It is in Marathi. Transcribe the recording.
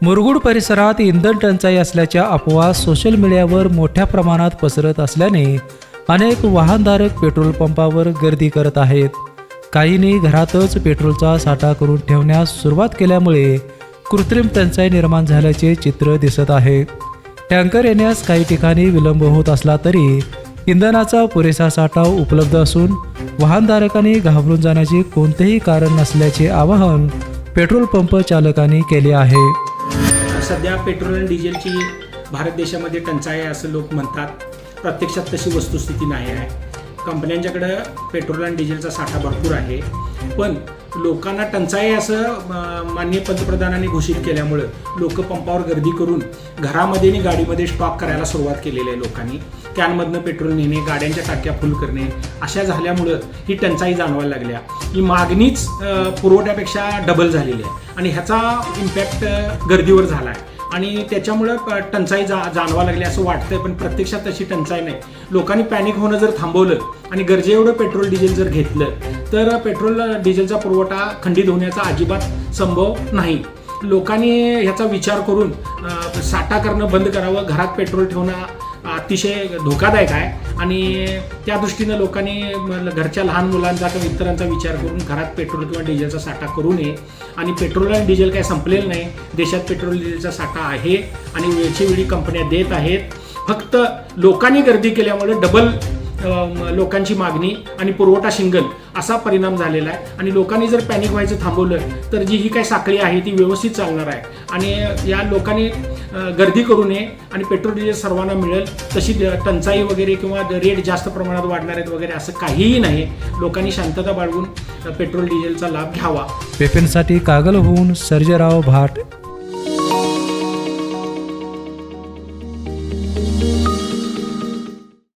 मुरगुड परिसरात इंधन टंचाई असल्याच्या अफवा सोशल मीडियावर मोठ्या प्रमाणात पसरत असल्याने अनेक वाहनधारक पेट्रोल पंपावर गर्दी करत आहेत. काहींनी घरातच पेट्रोलचा साठा करून ठेवण्यास सुरुवात केल्यामुळे कृत्रिम टंचाई निर्माण झाल्याचे चित्र दिसत आहे. टँकर येण्यास काही ठिकाणी विलंब होत असला तरी इंधनाचा पुरेसा साठा उपलब्ध असून वाहनधारकांनी घाबरून जाण्याचे कोणतेही कारण नसल्याचे आवाहन पेट्रोल पंप चालकांनी केले आहे. सध्या पेट्रोल आणि डिझेलची भारत देशामध्ये टंचाई आहे असं लोक म्हणतात. प्रत्यक्षात तशी वस्तुस्थिती नाही आहे. कंपन्यांच्याकडं पेट्रोल आणि डिझेलचा साठा भरपूर आहे, पण लोकांना टंचाई असं माननीय पंतप्रधानांनी घोषित केल्यामुळं लोक पंपावर गर्दी करून घरामध्ये आणि गाडीमध्ये स्टॉक करायला सुरुवात केलेली आहे. लोकांनी कॅनमधनं पेट्रोल नेणे, गाड्यांच्या टाक्या फुल करणे अशा झाल्यामुळं ही टंचाई जाणवायला लागल्या. ही मागणीच पुरवठ्यापेक्षा डबल झालेली आहे आणि ह्याचा इम्पॅक्ट गर्दीवर झाला आहे आणि त्याच्यामुळं टंचाई जाणवा लागली असं वाटतंय, पण प्रत्यक्षात तशी टंचाई नाही. लोकांनी पॅनिक होणं जर थांबवलं आणि गरजेएवढं पेट्रोल डिझेल जर घेतलं तर पेट्रोल डिझेलचा पुरवठा खंडित होण्याचा अजिबात संभव नाही. लोकांनी ह्याचा विचार करून साठा करणं बंद करावं. घरात पेट्रोल ठेवणं अतिशय धोकादायक आहे आणि त्या दृष्टीनं लोकांनी घरच्या लहान मुलांचा किंवा इतरांचा विचार करून घरात पेट्रोल किंवा डिझेलचा साठा करू नये. आणि पेट्रोल आणि डिझेल काय संपलेलं नाही. देशात पेट्रोल डिझेलचा साठा आहे आणि वेळची वेळी कंपन्या देत आहेत. फक्त लोकांनी गर्दी केल्यामुळे डबल लोकांची मागणी आणि पुरवठा शिंगल असा परिणाम झालेला आहे आणि लोकांनी जर पॅनिक व्हायचं थांबवलं तर जी ही काय साखळी आहे ती व्यवस्थित चालणार आहे आणि या लोकांनी गर्दी करू नये आणि पेट्रोल डिझेल सर्वांना मिळेल तशी टंचाई वगैरे किंवा रेट जास्त प्रमाणात वाढणार आहेत वगैरे असं काहीही नाही. लोकांनी शांतता बाळगून पेट्रोल डिझेलचा लाभ घ्यावा. पेपेनसाठी कागलहून सर्जेराव भाट,